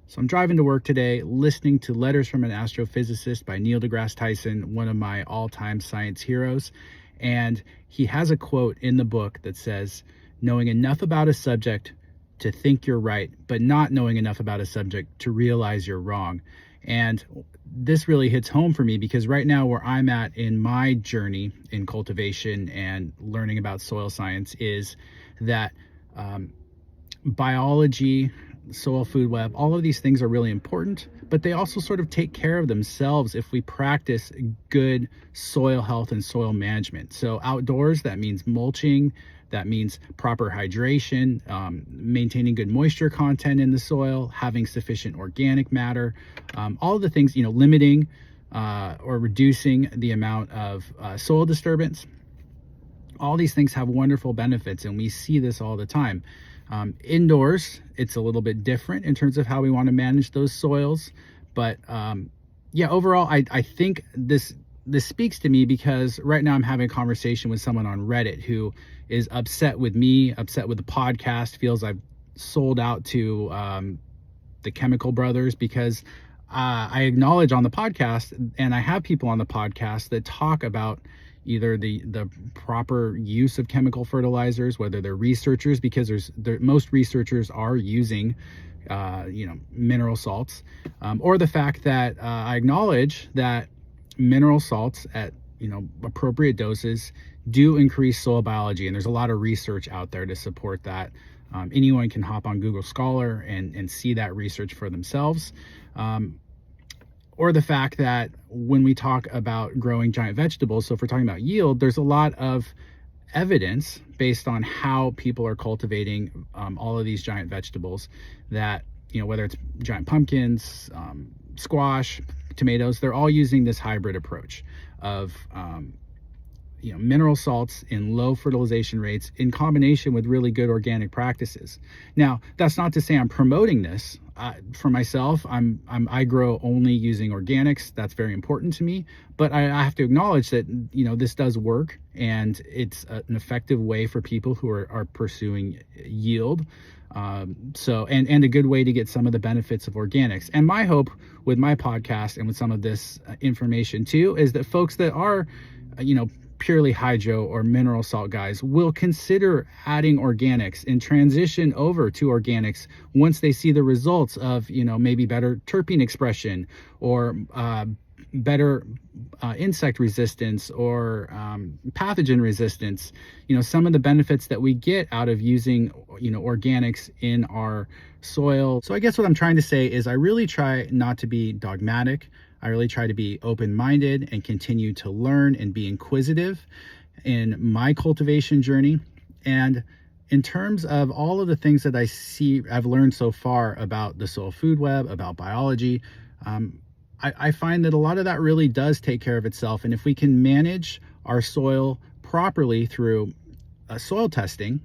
So I'm driving to work today, listening to Letters from an Astrophysicist by Neil deGrasse Tyson, one of my all-time science heroes. And he has a quote in the book that says, knowing enough about a subject to think you're right, but not knowing enough about a subject to realize you're wrong. And this really hits home for me because right now where I'm at in my journey in cultivation and learning about soil science is that biology, soil food web, all of these things are really important, but they also sort of take care of themselves if we practice good soil health and soil management. So outdoors, that means mulching, that means proper hydration, maintaining good moisture content in the soil, having sufficient organic matter, all of the things, limiting or reducing the amount of soil disturbance. All these things have wonderful benefits, and we see this all the time. Indoors, it's a little bit different in terms of how we want to manage those soils. But overall, I think this speaks to me because right now I'm having a conversation with someone on Reddit who is upset with me, upset with the podcast, feels I've sold out to the Chemical Brothers because I acknowledge on the podcast, and I have people on the podcast that talk about either the proper use of chemical fertilizers, whether they're researchers, because most researchers are using mineral salts, or the fact that I acknowledge that mineral salts at appropriate doses do increase soil biology, and there's a lot of research out there to support that. Anyone can hop on Google Scholar and see that research for themselves. Or the fact that when we talk about growing giant vegetables, so if we're talking about yield, there's a lot of evidence based on how people are cultivating all of these giant vegetables that, whether it's giant pumpkins, squash, tomatoes, they're all using this hybrid approach of mineral salts in low fertilization rates in combination with really good organic practices. Now, that's not to say I'm promoting this. For myself, I grow only using organics. That's very important to me. But I have to acknowledge that this does work, and it's an effective way for people who are pursuing yield. And a good way to get some of the benefits of organics. And my hope with my podcast and with some of this information too is that folks that are, purely hydro or mineral salt guys will consider adding organics and transition over to organics once they see the results of, maybe better terpene expression or better insect resistance or pathogen resistance, some of the benefits that we get out of using, organics in our soil. So I guess what I'm trying to say is I really try not to be dogmatic. I really try to be open-minded and continue to learn and be inquisitive in my cultivation journey. And in terms of all of the things that I've learned so far about the soil food web, about biology, I find that a lot of that really does take care of itself. And if we can manage our soil properly through soil testing,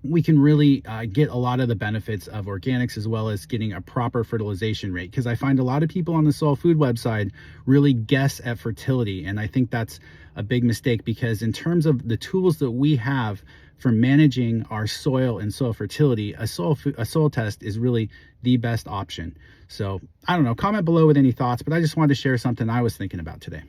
we can really get a lot of the benefits of organics as well as getting a proper fertilization rate. Because I find a lot of people on the soil food website really guess at fertility. And I think that's a big mistake because in terms of the tools that we have for managing our soil and soil fertility, a soil test is really the best option. So I don't know, comment below with any thoughts, but I just wanted to share something I was thinking about today.